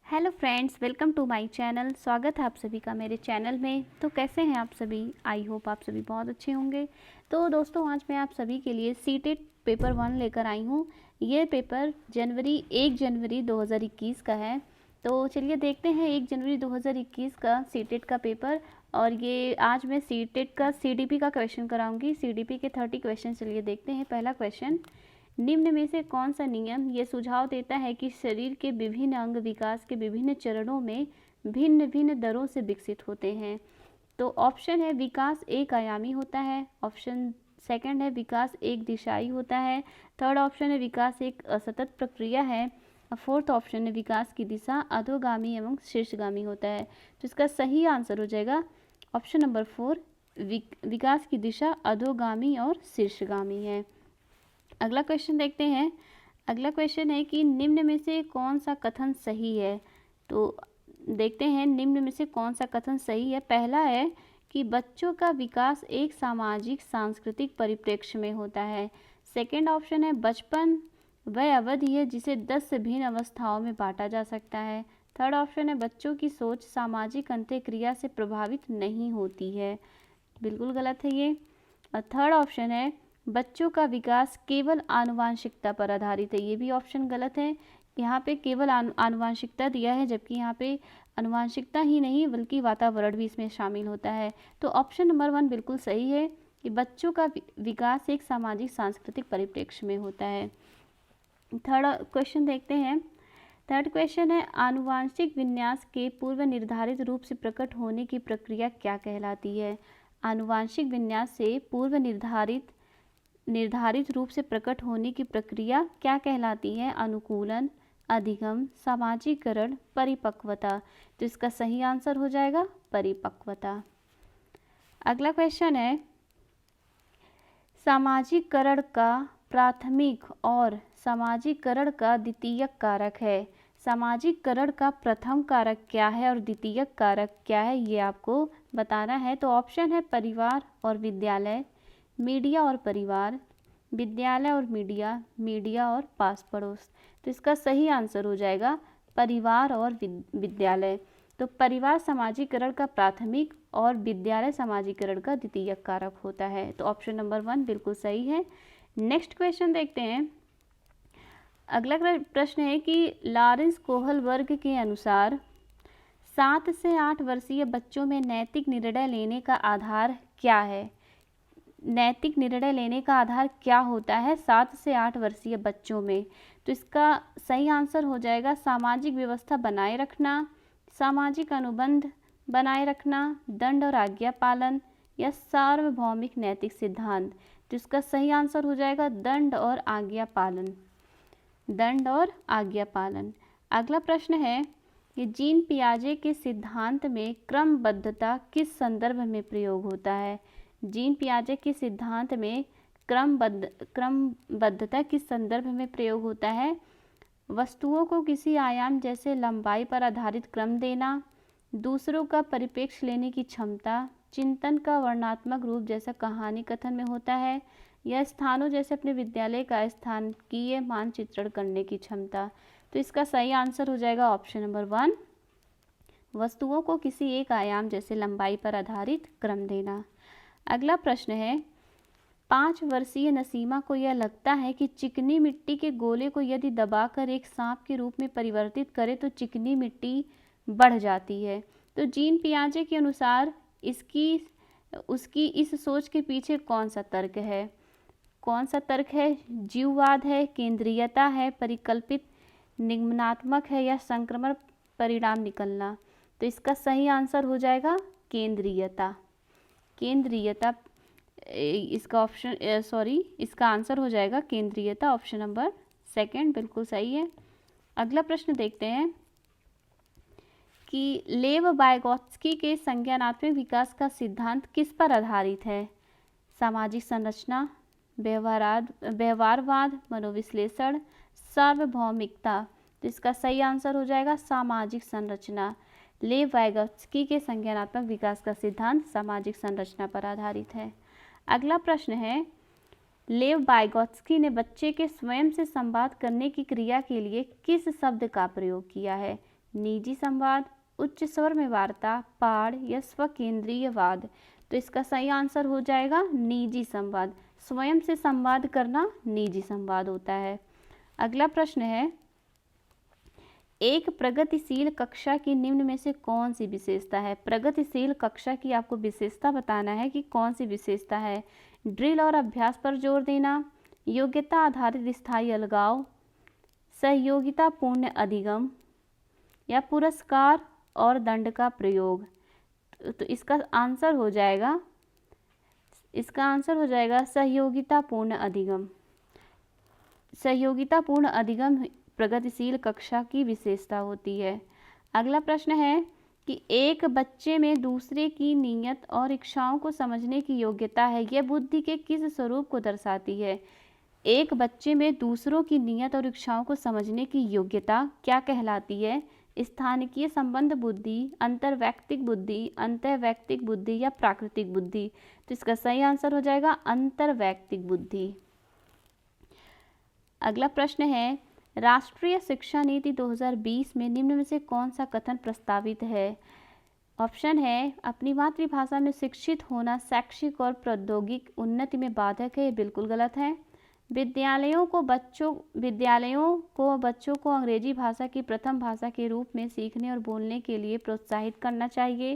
Hello friends, welcome to my channel. स्वागत है आप सभी का मेरे चैनल में। तो कैसे हैं आप सभी? आई होप आप सभी बहुत अच्छे होंगे। तो दोस्तों, आज मैं आप सभी के लिए सीटेट पेपर 1 लेकर आई हूँ। ये पेपर 1 जनवरी 2021 का है। तो चलिए देखते हैं 1 जनवरी 2021 का सीटेट का पेपर। और ये आज मैं सीटेट का सीडीपी का क्वेश्चन कराऊंगी। सीडीपी के 30 क्वेश्चन। चलिए देखते हैं। पहला क्वेश्चन, निम्न में से कौन सा नियम ये सुझाव देता है कि शरीर के विभिन्न अंग विकास के विभिन्न चरणों में भिन्न भिन्न दरों से विकसित होते हैं? तो ऑप्शन है विकास एक आयामी होता है, ऑप्शन सेकंड है विकास एक दिशाई होता है, थर्ड ऑप्शन है विकास एक असतत प्रक्रिया है, और फोर्थ ऑप्शन है विकास की दिशा अधोगामी एवं शीर्षगामी होता है। तो इसका सही आंसर हो जाएगा ऑप्शन नंबर 4, विकास की दिशा अधोगामी और शीर्षगामी है। अगला क्वेश्चन देखते हैं। अगला क्वेश्चन है कि निम्न में से कौन सा कथन सही है? तो देखते हैं निम्न में से कौन सा कथन सही है। पहला है कि बच्चों का विकास एक सामाजिक सांस्कृतिक परिप्रेक्ष्य में होता है। सेकंड ऑप्शन है बचपन वह अवधि है जिसे 10 भिन्न अवस्थाओं में बांटा जा सकता है। थर्ड ऑप्शन है बच्चों की सोच सामाजिक अंतःक्रिया से प्रभावित नहीं होती है। बिल्कुल गलत है ये। और थर्ड ऑप्शन है बच्चों का विकास केवल आनुवांशिकता पर आधारित है। ये भी ऑप्शन गलत है। यहाँ पे केवल आनुवांशिकता दिया है, जबकि यहाँ पे आनुवांशिकता ही नहीं बल्कि वातावरण भी इसमें शामिल होता है। तो ऑप्शन नंबर 1 बिल्कुल सही है कि बच्चों का विकास एक सामाजिक सांस्कृतिक परिप्रेक्ष्य में होता है। थर्ड क्वेश्चन देखते हैं। थर्ड क्वेश्चन है आनुवांशिक विन्यास के पूर्व निर्धारित रूप से प्रकट होने की प्रक्रिया क्या कहलाती है? आनुवांशिक विन्यास से पूर्व निर्धारित रूप से प्रकट होने की प्रक्रिया क्या कहलाती है? अनुकूलन, अधिगम, सामाजिकरण, परिपक्वता। तो इसका सही आंसर हो जाएगा परिपक्वता। अगला क्वेश्चन है सामाजिकरण का प्राथमिक और सामाजिकरण का द्वितीयक कारक है। सामाजिकरण का प्रथम कारक क्या है और द्वितीयक कारक क्या है, ये आपको बताना है। तो ऑप्शन है परिवार और विद्यालय, मीडिया और परिवार, विद्यालय और मीडिया, मीडिया और पास पड़ोस। तो इसका सही आंसर हो जाएगा परिवार और विद्यालय। तो परिवार सामाजिकरण का प्राथमिक और विद्यालय सामाजिकरण का द्वितीयक कारक होता है। तो ऑप्शन नंबर 1 बिल्कुल सही है। नेक्स्ट क्वेश्चन देखते हैं। अगला प्रश्न है कि लॉरेंस कोहल वर्ग के अनुसार 7 से 8 वर्षीय बच्चों में नैतिक निर्णय लेने का आधार क्या है? नैतिक निर्णय लेने का आधार क्या होता है 7 से 8 वर्षीय बच्चों में? तो इसका सही आंसर हो जाएगा सामाजिक व्यवस्था बनाए रखना, सामाजिक अनुबंध बनाए रखना, दंड और आज्ञा पालन, या सार्वभौमिक नैतिक सिद्धांत। तो इसका सही आंसर हो जाएगा दंड और आज्ञा पालन, दंड और आज्ञा पालन। अगला प्रश्न है कि जीन पियाजे के सिद्धांत में क्रमबद्धता किस संदर्भ में प्रयोग होता है? जीन पियाजे के सिद्धांत में क्रमबद्धता किस संदर्भ में प्रयोग होता है? वस्तुओं को किसी आयाम जैसे लंबाई पर आधारित क्रम देना, दूसरों का परिप्रेक्ष्य लेने की क्षमता, चिंतन का वर्णनात्मक रूप जैसा कहानी कथन में होता है, या स्थानों जैसे अपने विद्यालय का स्थानीय मानचित्रण करने की क्षमता। तो इसका सही आंसर हो जाएगा ऑप्शन नंबर 1, वस्तुओं को किसी एक आयाम जैसे लंबाई पर आधारित क्रम देना। अगला प्रश्न है 5 वर्षीय नसीमा को यह लगता है कि चिकनी मिट्टी के गोले को यदि दबाकर एक सांप के रूप में परिवर्तित करे तो चिकनी मिट्टी बढ़ जाती है। तो जीन पियाजे के अनुसार उसकी इस सोच के पीछे कौन सा तर्क है? कौन सा तर्क है? जीववाद है, केंद्रीयता है, परिकल्पित निगमनात्मक है, या संक्रमण परिणाम निकलना। तो इसका सही आंसर हो जाएगा केंद्रीयता। केंद्रीयता इसका इसका आंसर हो जाएगा केंद्रीयता। ऑप्शन नंबर 2 बिल्कुल सही है। अगला प्रश्न देखते हैं कि लेव वाइगोत्स्की के संज्ञानात्मक विकास का सिद्धांत किस पर आधारित है? सामाजिक संरचना, व्यवहारवाद, मनोविश्लेषण, सार्वभौमिकता। तो इसका सही आंसर हो जाएगा सामाजिक संरचना। लेव वाइगोत्स्की के संज्ञानात्मक विकास का सिद्धांत सामाजिक संरचना पर आधारित है। अगला प्रश्न है लेव वाइगोत्स्की ने बच्चे के स्वयं से संवाद करने की क्रिया के लिए किस शब्द का प्रयोग किया है? निजी संवाद, उच्च स्वर में वार्ता, पाड़ या स्वकेंद्रीयवाद। तो इसका सही आंसर हो जाएगा निजी संवाद। स्वयं से संवाद करना निजी संवाद होता है। अगला प्रश्न है, एक प्रगतिशील कक्षा की निम्न में से कौन सी विशेषता है? प्रगतिशील कक्षा की आपको विशेषता बताना है कि कौन सी विशेषता है। ड्रिल और अभ्यास पर जोर देना, योग्यता आधारित स्थायी अलगाव, सहयोगितापूर्ण अधिगम या पुरस्कार और दंड का प्रयोग। तो इसका आंसर हो जाएगा सहयोगितापूर्ण अधिगम। सहयोगितापूर्ण अधिगम प्रगतिशील कक्षा की विशेषता होती है। अगला प्रश्न है कि एक बच्चे में दूसरे की नीयत और इच्छाओं को समझने की योग्यता है, यह बुद्धि के किस स्वरूप को दर्शाती है? एक बच्चे में दूसरों की नीयत और इच्छाओं को समझने की योग्यता क्या कहलाती है? स्थानिकीय संबंध बुद्धि, अंतर्वैयक्तिक बुद्धि, अंतर्वैयक्तिक बुद्धि या प्राकृतिक बुद्धि। तो इसका सही आंसर हो जाएगा अंतर्वैयक्तिक बुद्धि। अगला प्रश्न है, राष्ट्रीय शिक्षा नीति 2020 में निम्न में से कौन सा कथन प्रस्तावित है? ऑप्शन है, अपनी मातृभाषा में शिक्षित होना शैक्षिक और प्रौद्योगिक उन्नति में बाधक है, ये बिल्कुल गलत है। विद्यालयों को बच्चों को अंग्रेजी भाषा की प्रथम भाषा के रूप में सीखने और बोलने के लिए प्रोत्साहित करना चाहिए।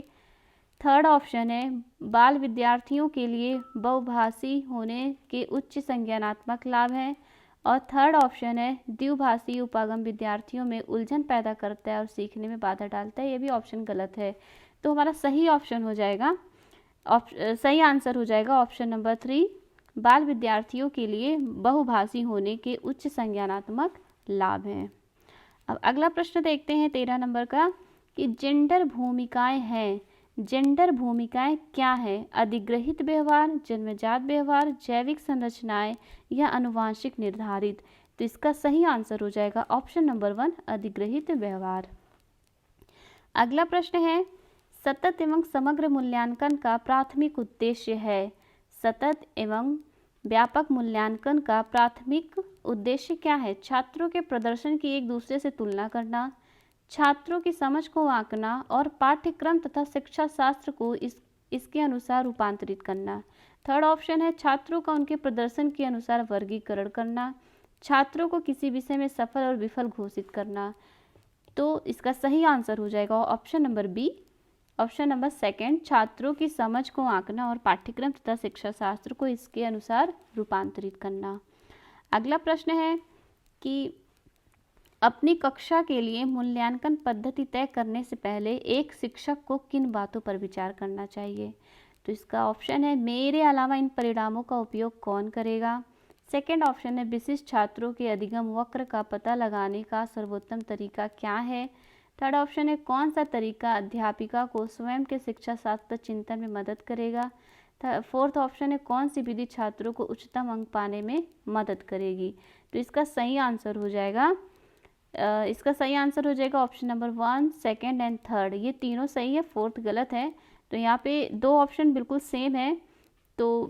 थर्ड ऑप्शन है, बाल विद्यार्थियों के लिए बहुभाषी होने के उच्च संज्ञानात्मक लाभ हैं। और थर्ड ऑप्शन है, द्विभाषी उपागम विद्यार्थियों में उलझन पैदा करता है और सीखने में बाधा डालता है, ये भी ऑप्शन गलत है। तो हमारा सही ऑप्शन हो जाएगा, सही आंसर हो जाएगा ऑप्शन नंबर 3, बाल विद्यार्थियों के लिए बहुभाषी होने के उच्च संज्ञानात्मक लाभ हैं। अब अगला प्रश्न देखते हैं 13 नंबर का, कि जेंडर भूमिकाएं हैं। जेंडर भूमिकाएं क्या है? अधिग्रहित व्यवहार, जन्मजात व्यवहार, जैविक संरचनाएं या आनुवांशिक निर्धारित। तो इसका सही आंसर हो जाएगा ऑप्शन नंबर 1, अधिग्रहित व्यवहार। अगला प्रश्न है, सतत एवं समग्र मूल्यांकन का प्राथमिक उद्देश्य है। सतत एवं व्यापक मूल्यांकन का प्राथमिक उद्देश्य क्या है? छात्रों के प्रदर्शन की एक दूसरे से तुलना करना, छात्रों की समझ को आंकना और पाठ्यक्रम तथा शिक्षा शास्त्र को इसके अनुसार रूपांतरित करना। थर्ड ऑप्शन है, छात्रों का उनके प्रदर्शन के अनुसार वर्गीकरण करना, छात्रों को किसी विषय में सफल और विफल घोषित करना। तो इसका सही आंसर हो जाएगा option number B, option number 2, छात्रों की समझ को आंकना और पाठ्यक्रम तथा शिक्षा शास्त्र को इसके अनुसार रूपांतरित करना। अगला प्रश्न है कि अपनी कक्षा के लिए मूल्यांकन पद्धति तय करने से पहले एक शिक्षक को किन बातों पर विचार करना चाहिए? तो इसका ऑप्शन है, मेरे अलावा इन परिणामों का उपयोग कौन करेगा। सेकंड ऑप्शन है, विशिष्ट छात्रों के अधिगम वक्र का पता लगाने का सर्वोत्तम तरीका क्या है। थर्ड ऑप्शन है, कौन सा तरीका अध्यापिका को स्वयं के शिक्षा शास्त्र चिंतन में मदद करेगा। फोर्थ ऑप्शन है, कौन सी विधि छात्रों को उच्चतम अंक पाने में मदद करेगी। तो इसका सही आंसर हो जाएगा ऑप्शन नंबर 1, 2 एंड 3। ये तीनों सही है, फोर्थ गलत है। तो यहाँ पे 2 ऑप्शन बिल्कुल सेम है, तो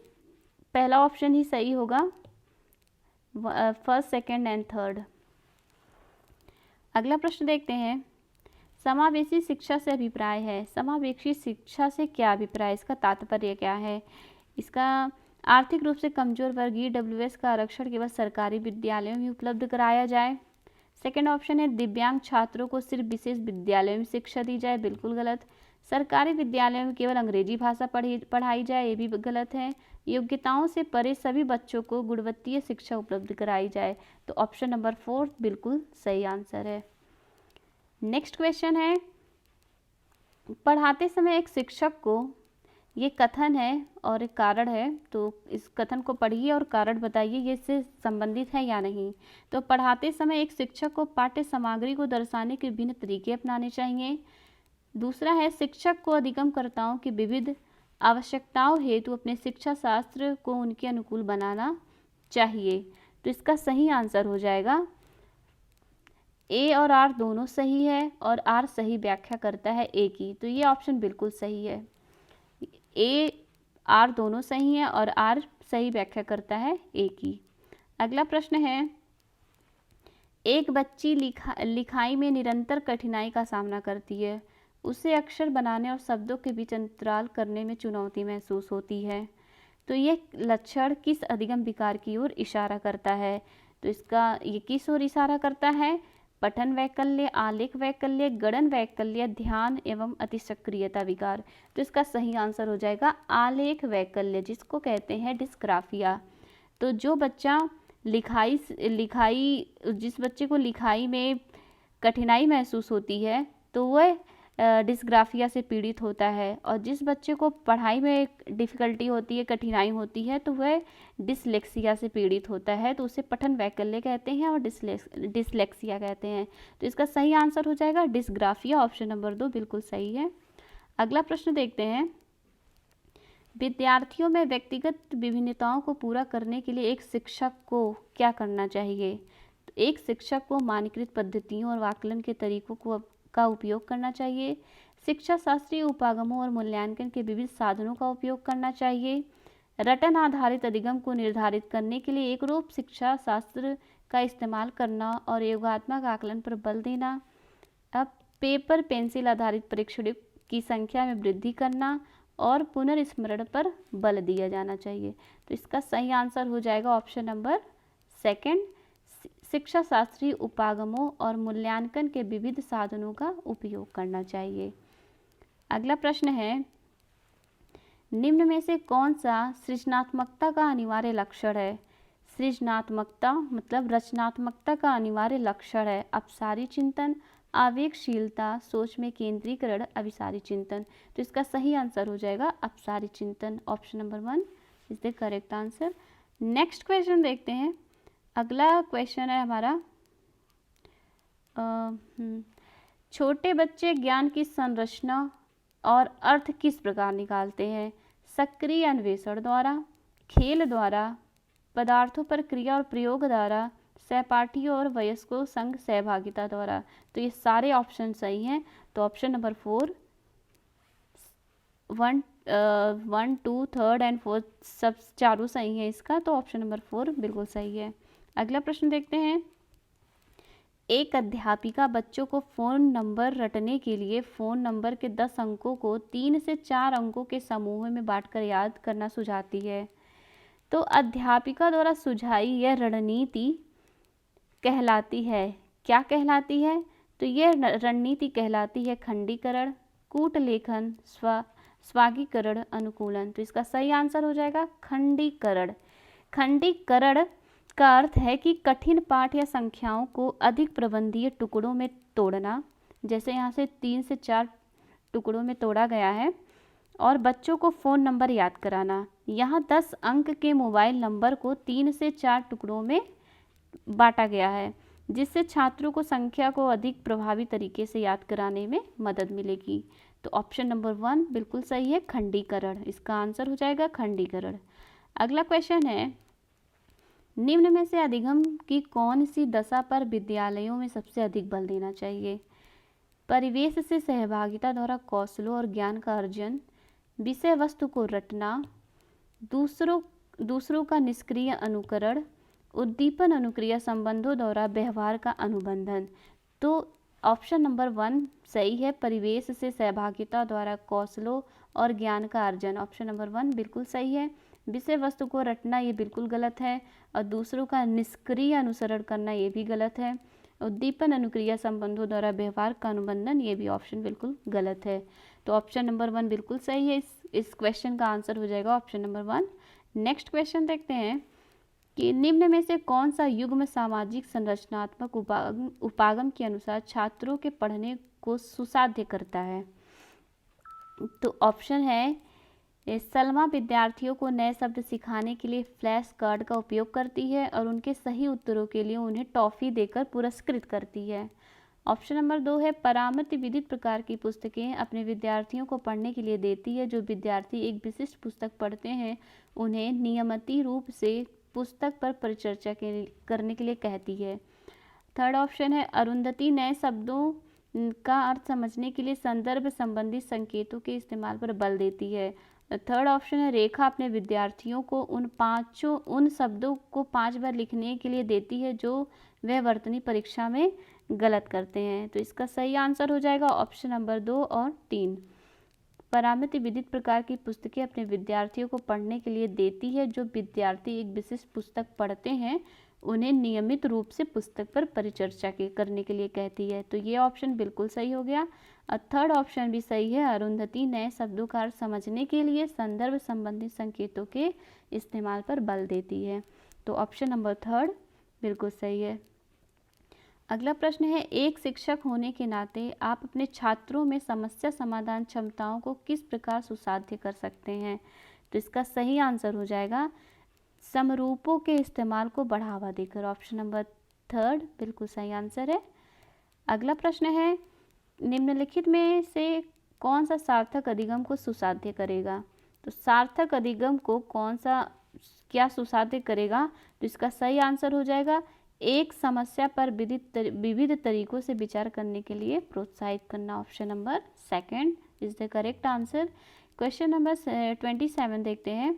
पहला ऑप्शन ही सही होगा, फर्स्ट, सेकंड एंड थर्ड। अगला प्रश्न देखते हैं, समावेशी शिक्षा से अभिप्राय है। समावेशी शिक्षा से क्या अभिप्राय, इसका तात्पर्य क्या है? इसका आर्थिक रूप से कमजोर वर्ग EWS का आरक्षण केवल सरकारी विद्यालयों में उपलब्ध कराया जाए। सेकंड ऑप्शन है, दिव्यांग छात्रों को सिर्फ विशेष विद्यालयों में शिक्षा दी जाए, बिल्कुल गलत। सरकारी विद्यालयों में केवल अंग्रेजी भाषा पढ़ाई जाए, ये भी गलत है। योग्यताओं से परे सभी बच्चों को गुणवत्तीय शिक्षा उपलब्ध कराई जाए। तो ऑप्शन नंबर 4 बिल्कुल सही आंसर है। नेक्स्ट क्वेश्चन है, पढ़ाते समय एक शिक्षक को, ये कथन है और एक कारण है, तो इस कथन को पढ़िए और कारण बताइए ये इससे संबंधित है या नहीं। तो पढ़ाते समय एक शिक्षक को पाठ्य सामग्री को दर्शाने के विभिन्न तरीके अपनाने चाहिए। दूसरा है, शिक्षक को अधिगमकर्ताओं की विविध आवश्यकताओं हेतु अपने शिक्षा शास्त्र को उनके अनुकूल बनाना चाहिए। तो इसका सही आंसर हो जाएगा, ए और आर दोनों सही है और आर सही व्याख्या करता है ए की। तो ये ऑप्शन बिल्कुल सही है, ए आर दोनों सही है और आर सही व्याख्या करता है ए की। अगला प्रश्न है, एक बच्ची लिखाई में निरंतर कठिनाई का सामना करती है। उसे अक्षर बनाने और शब्दों के बीच अंतराल करने में चुनौती महसूस होती है। तो ये लक्षण किस अधिगम विकार की ओर इशारा करता है? तो इसका ये किस ओर इशारा करता है? पठन वैकल्य, आलेख वैकल्य, गणन वैकल्य, ध्यान एवं अतिसक्रियता विकार। तो इसका सही आंसर हो जाएगा आलेख वैकल्य, जिसको कहते हैं डिस्ग्राफिया। तो जो बच्चा जिस बच्चे को लिखाई में कठिनाई महसूस होती है तो वह डिस्ग्राफिया से पीड़ित होता है, और जिस बच्चे को पढ़ाई में डिफ़िकल्टी होती है, कठिनाई होती है, तो वह डिसलेक्सिया से पीड़ित होता है। तो उसे पठन वैकल्य कहते हैं और डिसलेक्सिया कहते हैं। तो इसका सही आंसर हो जाएगा डिस्ग्राफिया, ऑप्शन नंबर 2 बिल्कुल सही है। अगला प्रश्न देखते हैं। विद्यार्थियों में व्यक्तिगत विभिन्नताओं को पूरा करने के लिए एक शिक्षक को क्या करना चाहिए? तो एक शिक्षक को मानकीकृत पद्धतियों और आकलन के तरीकों का उपयोग करना चाहिए। शिक्षा शास्त्रीय उपागमों और मूल्यांकन के विविध साधनों का उपयोग करना चाहिए। रटन आधारित अधिगम को निर्धारित करने के लिए एकरूप शिक्षा शास्त्र का इस्तेमाल करना और योगात्मक आकलन पर बल देना। अब पेपर पेंसिल आधारित परीक्षण की संख्या में वृद्धि करना और पुनर्स्मरण पर बल दिया जाना चाहिए। तो इसका सही आंसर हो जाएगा ऑप्शन नंबर 2, शिक्षा शास्त्रीय उपागमों और मूल्यांकन के विविध साधनों का उपयोग करना चाहिए। अगला प्रश्न है, निम्न में से कौन सा सृजनात्मकता का अनिवार्य लक्षण है? सृजनात्मकता मतलब रचनात्मकता का अनिवार्य लक्षण है। अपसारी चिंतन, आवेगशीलता, सोच में केंद्रीकरण, अभिसारी चिंतन। तो इसका सही आंसर हो जाएगा अपसारी चिंतन, option number 1 is the correct answer. Next question देखते हैं। अगला क्वेश्चन है हमारा, छोटे बच्चे ज्ञान की संरचना और अर्थ किस प्रकार निकालते हैं? सक्रिय अन्वेषण द्वारा, खेल द्वारा, पदार्थों पर क्रिया और प्रयोग द्वारा, सहपाठियों और वयस्कों संग सहभागिता द्वारा। तो ये सारे ऑप्शन सही हैं। तो ऑप्शन नंबर 4 1, 2, 3 एंड 4 सब चारों सही हैं इसका। तो ऑप्शन नंबर 4 बिल्कुल सही है। अगला प्रश्न देखते हैं। एक अध्यापिका बच्चों को फ़ोन नंबर रटने के लिए फ़ोन नंबर के 10 अंकों को 3 से 4 अंकों के समूह में बांटकर याद करना सुझाती है। तो अध्यापिका द्वारा सुझाई यह रणनीति कहलाती है, क्या कहलाती है? तो यह रणनीति कहलाती है खंडीकरण, कूटलेखन, स्वागीकरण, अनुकूलन। तो इसका सही आंसर हो जाएगा खंडीकरण। खंडीकरण का अर्थ है कि कठिन पाठ या संख्याओं को अधिक प्रबंधीय टुकड़ों में तोड़ना, जैसे यहाँ से 3 से 4 टुकड़ों में तोड़ा गया है, और बच्चों को फ़ोन नंबर याद कराना। यहाँ 10 अंक के मोबाइल नंबर को 3 से 4 टुकड़ों में बांटा गया है, जिससे छात्रों को संख्या को अधिक प्रभावी तरीके से याद कराने में मदद मिलेगी। तो ऑप्शन नंबर 1 बिल्कुल सही है, खंडीकरण। इसका आंसर हो जाएगा खंडीकरण। अगला क्वेश्चन है, निम्न में से अधिगम की कौन सी दशा पर विद्यालयों में सबसे अधिक बल देना चाहिए? परिवेश से सहभागिता द्वारा कौशलों और ज्ञान का अर्जन, विषय वस्तु को रटना, दूसरों का निष्क्रिय अनुकरण, उद्दीपन अनुक्रिया संबंधों द्वारा व्यवहार का अनुबंधन। तो ऑप्शन नंबर 1 सही है, परिवेश से सहभागिता द्वारा कौशलों और ज्ञान का अर्जन। ऑप्शन नंबर 1 बिल्कुल सही है। विषय वस्तु को रटना ये बिल्कुल गलत है, और दूसरों का निष्क्रिय अनुसरण करना ये भी गलत है। उद्दीपन अनुक्रिया संबंधों द्वारा व्यवहार का अनुबंधन ये भी ऑप्शन बिल्कुल गलत है। तो ऑप्शन नंबर 1 बिल्कुल सही है। इस क्वेश्चन का आंसर हो जाएगा ऑप्शन नंबर 1। नेक्स्ट क्वेश्चन देखते हैं कि निम्न में से कौन सा युग्म सामाजिक संरचनात्मक उपागम के अनुसार छात्रों के पढ़ने को सुसाध्य करता है? तो ऑप्शन है, सलमा विद्यार्थियों को नए शब्द सिखाने के लिए फ्लैश कार्ड का उपयोग करती है और उनके सही उत्तरों के लिए उन्हें टॉफ़ी देकर पुरस्कृत करती है। ऑप्शन नंबर 2 है, परामर्श विविध प्रकार की पुस्तकें अपने विद्यार्थियों को पढ़ने के लिए देती है। जो विद्यार्थी एक विशिष्ट पुस्तक पढ़ते हैं उन्हें नियमित रूप से पुस्तक पर परिचर्चा करने के लिए कहती है। थर्ड ऑप्शन है, अरुंधति नए शब्दों का अर्थ समझने के लिए संदर्भ संबंधी संकेतों के इस्तेमाल पर बल देती है। थर्ड ऑप्शन है रेखा अपने विद्यार्थियों को उन शब्दों को 5 बार लिखने के लिए देती है जो वह वर्तनी परीक्षा में गलत करते हैं। तो इसका सही आंसर हो जाएगा ऑप्शन नंबर 2 और 3। परामिति विदित प्रकार की पुस्तकें अपने विद्यार्थियों को पढ़ने के लिए देती है। जो विद्यार्थी एक विशिष्ट पुस्तक पढ़ते हैं उन्हें नियमित रूप से पुस्तक पर परिचर्चा करने के लिए कहती है। तो ये ऑप्शन बिल्कुल सही हो गया। और थर्ड ऑप्शन भी सही है, अरुंधति नए शब्दों का अर्थ समझने के लिए संदर्भ संबंधी संकेतों के इस्तेमाल पर बल देती है। तो ऑप्शन नंबर थर्ड बिल्कुल सही है। अगला प्रश्न है, एक शिक्षक होने के नाते आप अपने छात्रों में समस्या समाधान क्षमताओं को किस प्रकार सुसाध्य कर सकते हैं। तो इसका सही आंसर हो जाएगा समरूपों के इस्तेमाल को बढ़ावा देकर। ऑप्शन नंबर थर्ड बिल्कुल सही आंसर है। अगला प्रश्न है, निम्नलिखित में से कौन सा सार्थक अधिगम को सुसाध्य करेगा। तो सार्थक अधिगम को क्या सुसाध्य करेगा। तो इसका सही आंसर हो जाएगा एक समस्या पर विविध तरीकों से विचार करने के लिए प्रोत्साहित करना। Option number second is the correct answer. Question number 27 देखते हैं।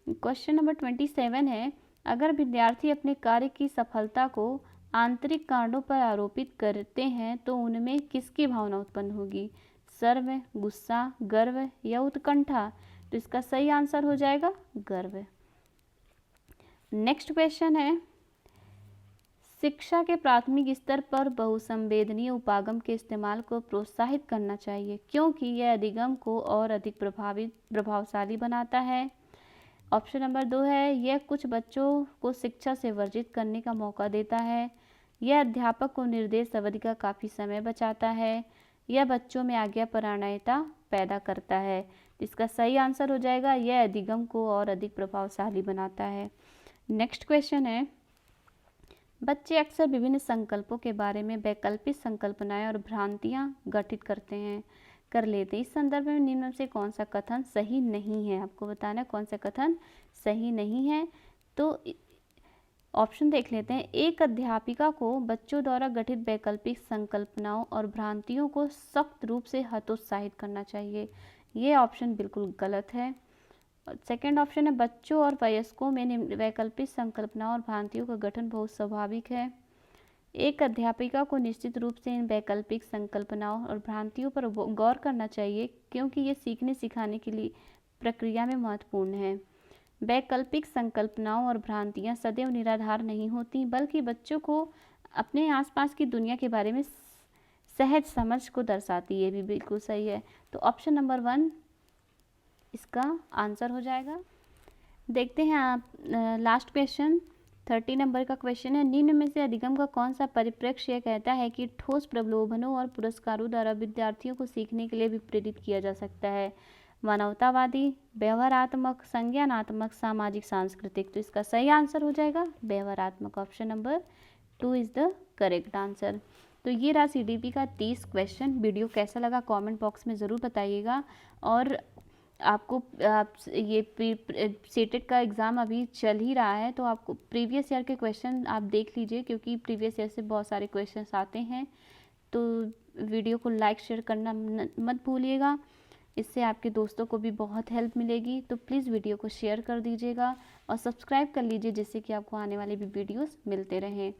क्वेश्चन नंबर 27 है, अगर विद्यार्थी अपने कार्य की सफलता को आंतरिक कारणों पर आरोपित करते हैं तो उनमें किसकी भावना उत्पन्न होगी। सर्व, गुस्सा, गर्व या उत्कंठा। तो इसका सही आंसर हो जाएगा गर्व। नेक्स्ट क्वेश्चन है, शिक्षा के प्राथमिक स्तर पर बहुसंवेदनीय उपागम के इस्तेमाल को प्रोत्साहित करना चाहिए क्योंकि यह अधिगम को और अधिक प्रभावशाली बनाता है। ऑप्शन नंबर 2 है, यह कुछ बच्चों को शिक्षा से वर्जित करने का मौका देता है। यह अध्यापक को निर्देश अवधि का काफ़ी समय बचाता है। यह बच्चों में आज्ञापरायणता पैदा करता है। इसका सही आंसर हो जाएगा यह अधिगम को और अधिक प्रभावशाली बनाता है। नेक्स्ट क्वेश्चन है, बच्चे अक्सर विभिन्न संकल्पों के बारे में वैकल्पिक संकल्पनाएं और भ्रांतियां गठित कर लेते हैं। इस संदर्भ में निम्न में से कौन सा कथन सही नहीं है। आपको बताना कौन सा कथन सही नहीं है। तो ऑप्शन देख लेते हैं। एक अध्यापिका को बच्चों द्वारा गठित वैकल्पिक संकल्पनाओं और भ्रांतियों को सख्त रूप से हतोत्साहित करना चाहिए। ये ऑप्शन बिल्कुल गलत है। सेकेंड ऑप्शन है, बच्चों और वयस्कों में वैकल्पिक संकल्पनाओं और भ्रांतियों का गठन बहुत स्वाभाविक है। एक अध्यापिका को निश्चित रूप से इन वैकल्पिक संकल्पनाओं और भ्रांतियों पर गौर करना चाहिए क्योंकि ये सीखने सिखाने के लिए प्रक्रिया में महत्वपूर्ण है। वैकल्पिक संकल्पनाओं और भ्रांतियाँ सदैव निराधार नहीं होती बल्कि बच्चों को अपने आसपास की दुनिया के बारे में सहज समझ को दर्शाती है। ये भी बिल्कुल सही है। तो ऑप्शन नंबर 1 इसका आंसर हो जाएगा। देखते हैं आप लास्ट क्वेश्चन 30 नंबर का क्वेश्चन है, निम्न में से अधिगम का कौन सा परिप्रेक्ष्य कहता है कि ठोस प्रलोभनों और पुरस्कारों द्वारा विद्यार्थियों को सीखने के लिए भी प्रेरित किया जा सकता है। मानवतावादी, व्यवहारात्मक, संज्ञानात्मक, सामाजिक, सांस्कृतिक। तो इसका सही आंसर हो जाएगा व्यवहारात्मक। Option number 2 is the correct answer. तो ये रहा CDP का 30 क्वेश्चन। वीडियो कैसा लगा कमेंट बॉक्स में ज़रूर बताइएगा। और आपको ये सीटेट का एग्ज़ाम अभी चल ही रहा है तो आपको प्रीवियस ईयर के क्वेश्चन आप देख लीजिए क्योंकि प्रीवियस ईयर से बहुत सारे क्वेश्चंस आते हैं। तो वीडियो को लाइक शेयर करना मत भूलिएगा, इससे आपके दोस्तों को भी बहुत हेल्प मिलेगी। तो प्लीज़ वीडियो को शेयर कर दीजिएगा और सब्सक्राइब कर लीजिए जिससे कि आपको आने वाले भी वीडियोस मिलते रहें।